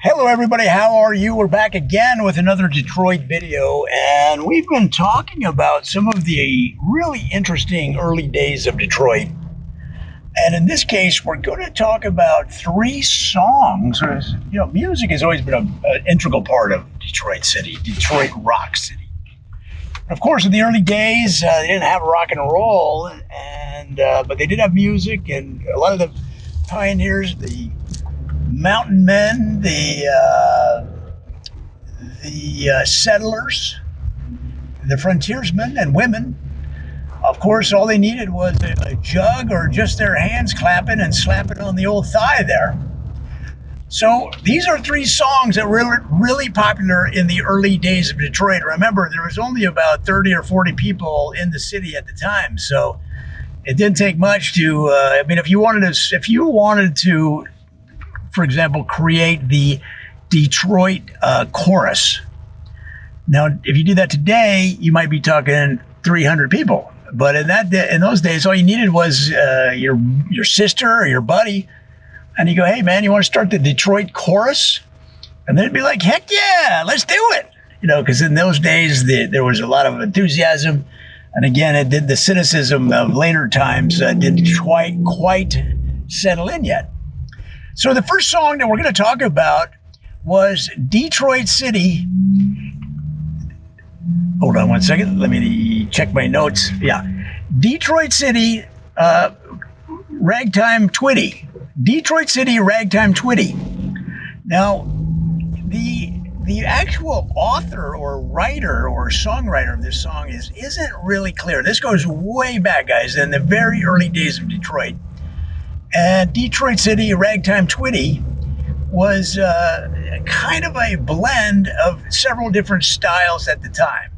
Hello everybody, how are you? We're back again with another Detroit video, and we've been talking about some of the really interesting early days of Detroit. And in this case, we're going to talk about three songs. Music has always been an integral part of Detroit City, Detroit Rock City. Of course, in the early days, they didn't have rock and roll, but they did have music, and a lot of the pioneers, the mountain men, the settlers, the frontiersmen and women. Of course, all they needed was a jug or just their hands clapping and slapping on the old thigh there. So these are three songs that were really popular in the early days of Detroit. Remember, there was only about 30 or 40 people in the city at the time, so it didn't take much to. If you wanted to, for example, create the Detroit chorus. Now, if you do that today, you might be talking 300 people. But in those days, all you needed was your sister or your buddy, and you go, "Hey, man, you want to start the Detroit chorus?" And they'd be like, "Heck yeah, let's do it!" Because in those days there was a lot of enthusiasm, and again, the cynicism of later times didn't quite settle in yet. So the first song that we're going to talk about was Detroit City. Hold on one second. Let me check my notes. Yeah. Detroit City Ragtime Twitty. Detroit City Ragtime Twitty. Now, the actual author or writer or songwriter of this song isn't really clear. This goes way back, guys, in the very early days of Detroit. And Detroit City Ragtime Twitty was kind of a blend of several different styles at the time.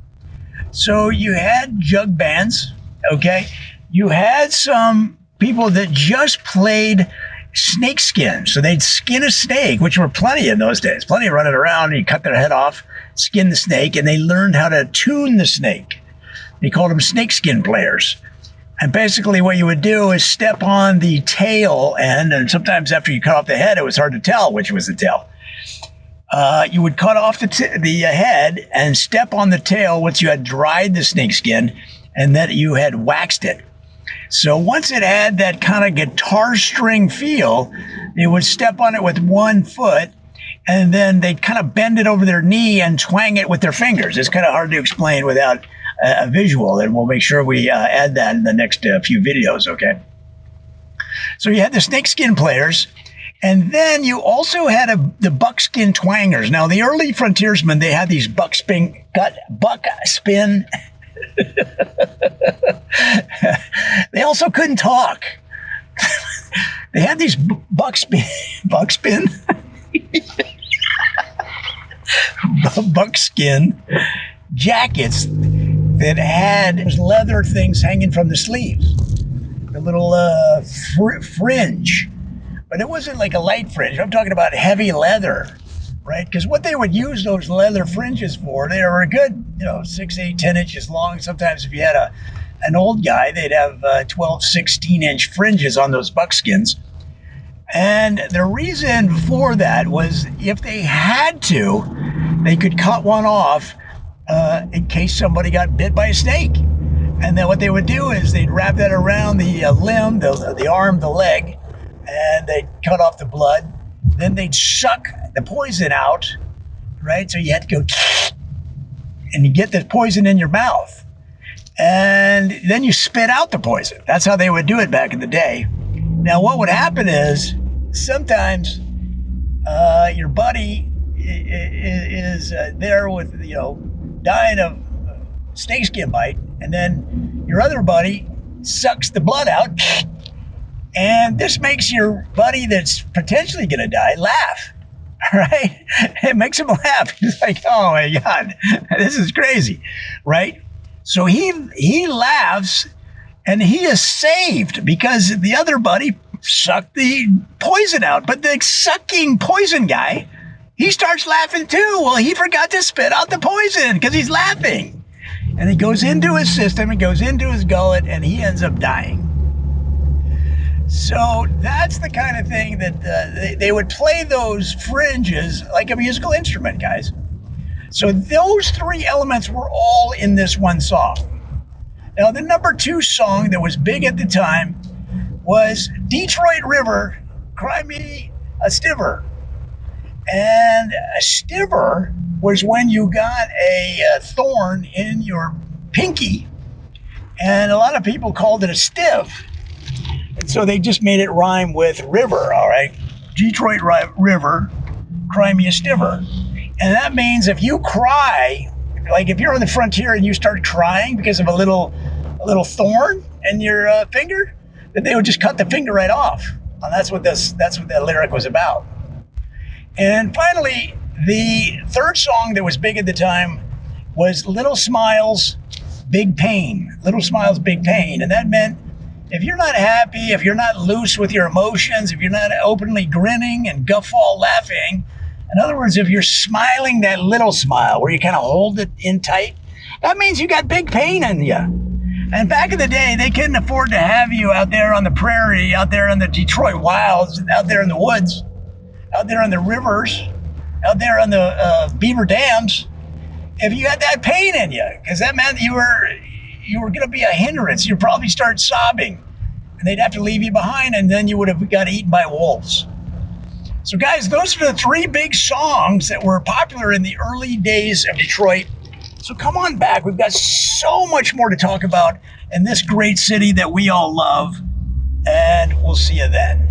So you had jug bands, okay? You had some people that just played snake skin. So they'd skin a snake, which were plenty in those days. Plenty running around, and you cut their head off, skin the snake, and they learned how to tune the snake. They called them snake skin players. And basically what you would do is step on the tail end, and sometimes after you cut off the head, it was hard to tell which was the tail. You would cut off the head and step on the tail once you had dried the snakeskin and then you had waxed it. So once it had that kind of guitar string feel, they would step on it with one foot, and then they'd kind of bend it over their knee and twang it with their fingers. It's kind of hard to explain without a visual, and we'll make sure we add that in the next few videos, okay? So you had the snakeskin players, and then you also had the buckskin twangers. Now, the early frontiersmen, they had these buck spin. They also couldn't talk. They had these buckskin jackets that had those leather things hanging from the sleeves, the little fringe. But it wasn't like a light fringe. I'm talking about heavy leather, right? Because what they would use those leather fringes for, they were a good, 6, 8, 10 inches long. Sometimes if you had an old guy, they'd have 12, 16-inch fringes on those buckskins. And the reason for that was if they had to, they could cut one off in case somebody got bit by a snake. And then what they would do is they'd wrap that around the limb, the arm, the leg, and they'd cut off the blood. Then they'd suck the poison out, right? So you had to go, and you get the poison in your mouth. And then you spit out the poison. That's how they would do it back in the day. Now, what would happen is sometimes your buddy is there with, dying of snakeskin bite, and then your other buddy sucks the blood out, and this makes your buddy that's potentially going to die laugh, right? It makes him laugh. He's like, "Oh my God, this is crazy," right? So he laughs, and he is saved because the other buddy sucked the poison out. But the sucking poison guy, he starts laughing too. Well, he forgot to spit out the poison because he's laughing. And it goes into his system, it goes into his gullet, and he ends up dying. So that's the kind of thing that they would play those fringes like a musical instrument, guys. So those three elements were all in this one song. Now, the number two song that was big at the time was Detroit River, Cry Me a Stiver. And a stiver was when you got a thorn in your pinky, and a lot of people called it a stiff. And so they just made it rhyme with river, all right? Detroit River, cry me a stiver. And that means if you cry, like if you're on the frontier and you start crying because of a little thorn in your finger, then they would just cut the finger right off. And that's what that lyric was about. And finally, the third song that was big at the time was Little Smiles, Big Pain. Little Smiles, Big Pain. And that meant if you're not happy, if you're not loose with your emotions, if you're not openly grinning and guffaw laughing, in other words, if you're smiling that little smile where you kind of hold it in tight, that means you got big pain in you. And back in the day, they couldn't afford to have you out there on the prairie, out there in the Detroit wilds, out there in the woods, out there on the rivers, out there on the beaver dams, if you had that pain in you, because that meant you were going to be a hindrance. You'd probably start sobbing, and they'd have to leave you behind, and then you would have got eaten by wolves. So, guys, those are the three big songs that were popular in the early days of Detroit. So come on back. We've got so much more to talk about in this great city that we all love, and we'll see you then.